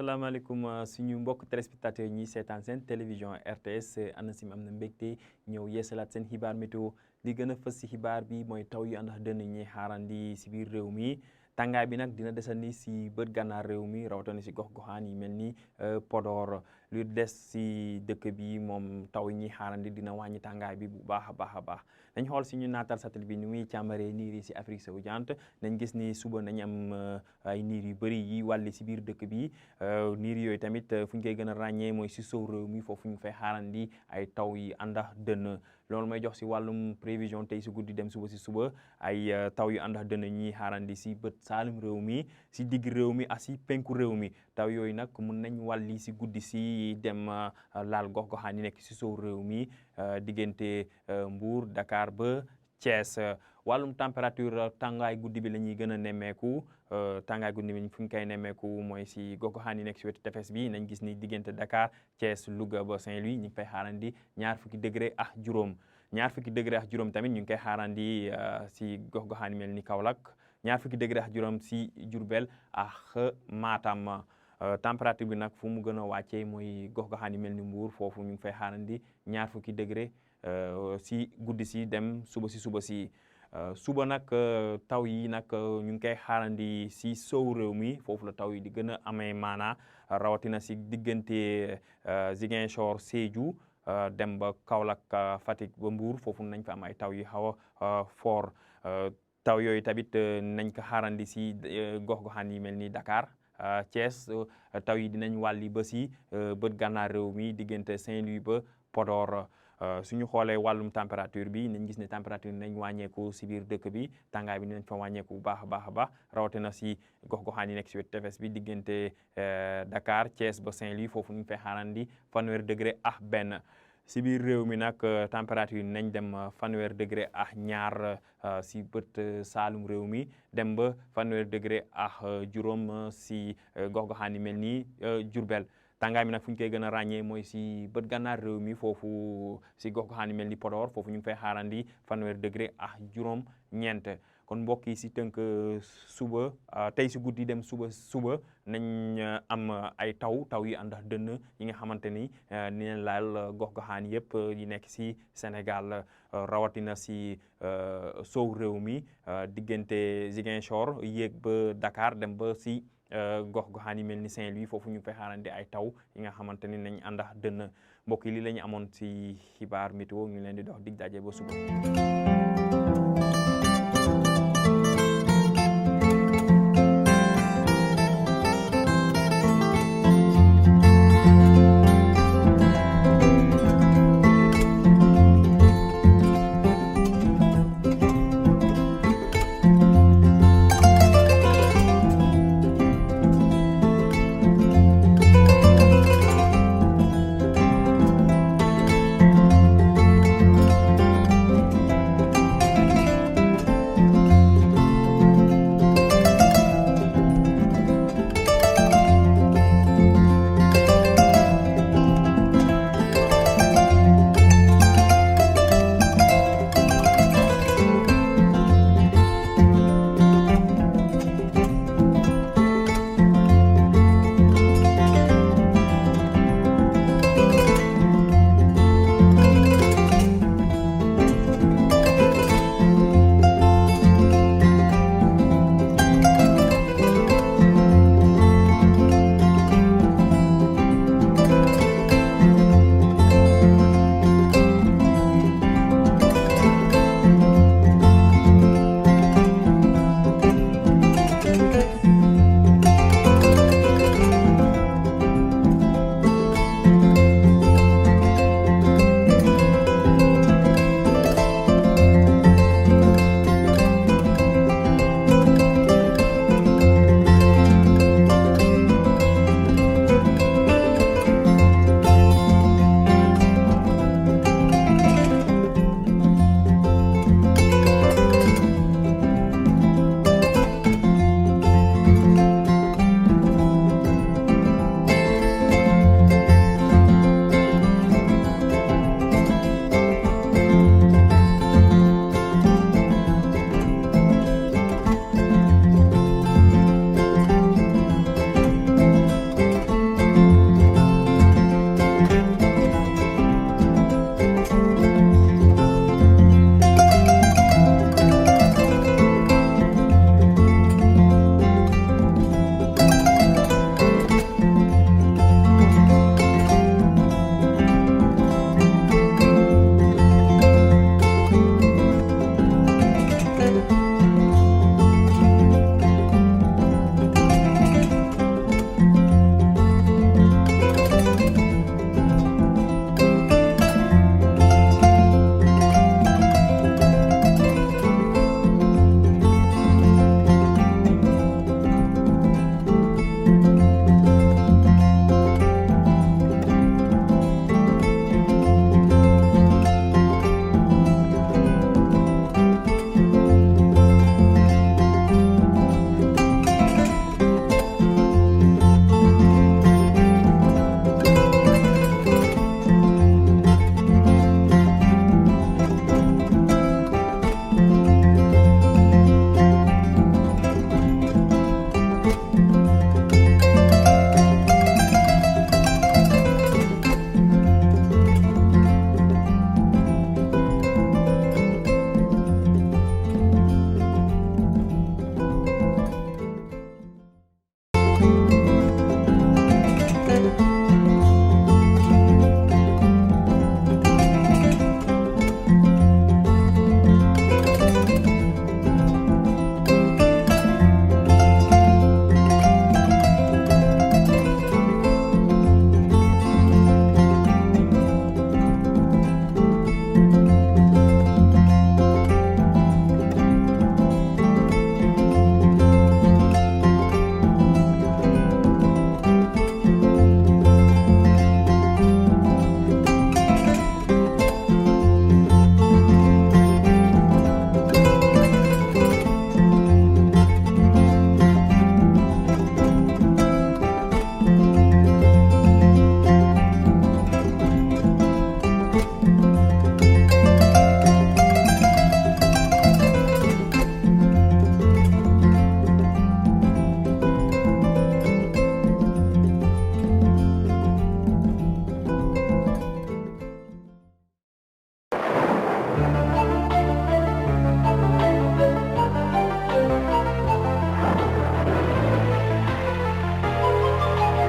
asalaamaaleykum suñu mbokk téléspectateurs ñi seetaan seen télévision RTS Anacim am na mbégte ñëw yeesalaat seen xibaar météo li gën a fës si xibaar bi mooy taw yu àndax dënn ñi xaarandi si biir réew mi tàngaay bi nag dina desandi si bët gànnaar réew mi rawatina si gox-goxaan yi mel ni Podor lu des si dëkk bi moom taw yi ñuy xaarandi dina wàññi tàngaay bi bu baax a baax a baax nañ xool si ñu naatal satellite bi ni muy càmbaree niir yi si Afrique sowu jant nañ gis ni suba nañ am ay niir yu bëri yi wàlli si biir dëkk bi niir yooyu tamit fu ñu koy gën a ràññee mooy si sow réew mi foofu ñu fay xaarandi ay taw yi àndax dënn loolu may jox si wàllum prévision tey si guddi dem suba si suba ay taw yu àndax dënn ñi xaarandi si bët saalum réew mi si digg réew mi ak si penku réew mi taw yooyu nag mun nañ wàlli si guddi si dem laal gox-goxaan yi nekk si sow réew mi diggante Mbour Dakar ba Thiès wàllum température tàngaay guddi bi la ñuy gën a nemmeeku tàngaay guddi bi fu ñu koy nemmeeku mooy si gox-goxaan yi nekk si wetu tefes bi nañ gis ni diggante Dakar Thiès Louga ba Saint-Louis ñu ngi fay xaarandi ñaar fukki degré ak juróom tamit ñu ngi koy xaarandi si gox-goxaan yi mel ni Kaolack ñaar fukki degré ak juróom si Diourbel ak Matam température bi nag fu mu gën a wàccee mooy gox-goxaan yi mel ni Mbour foofu ñu ngi fay xaarandi ñaar fukki degré si guddi si dem suba si suba nag taw yi nag ñu ngi koy xaarandi si sow réew mi foofu la taw yi di gën a amee maanaa rawatina si diggante Ziguinchor Sédhiou dem ba Kaolack Fatick ba Mbour foofu nañ fa am ay taw yi xaw a fort taw yooyu tamit nañ ko xaarandi si gox-goxaan yi mel ni Dakar Thiès taw yi dinañ wàlli ba si bët gànnaar réew mi diggante Saint-Louis ba Podor suñu xoolee wàllum température bi nañ gis ne température nañ wàññeeku si biir dëkk bi tàngaay bi nañ fa wàññeeku bu baax a baax rawatina si gox-goxaan yi nekk si wetu tefes bi diggante Dakar Thiès ba Saint-Louis foofu ñu fay xaarandi fanweer degré ak benn si biir réew mi nag température nañ dem fanweer degré ak ñaar si bët saalum réew mi dem ba fanweer degré ak juróom si gox-goxaan yi mel ni Diourbel tàngaay mi nag fu ñu koy gën a ràññee mooy si bët gànnaar réew mi foofu si gox-goxaan yi mel ni Podor foofu ñu ngi fay xaarandi fanweer degré ak juróom ñeent kon mbokk yi si tënk suba tey si guddi dem suba nañ am ay taw yi àndax dënn yi nga xamante ni dina laal gox-goxaan yëpp yi nekk si Sénégal rawatina si sow réew mi diggante Ziguinchor yéeg ba Dakar dem ba si gox-goxaan yi mel ni Saint-Louis foofu ñu fay xaarandi ay taw yi nga xamante ni nañ àndax dënn mbokk yi li la ñu amoon si xibaar météo ñu leen di dox dig daje ba suba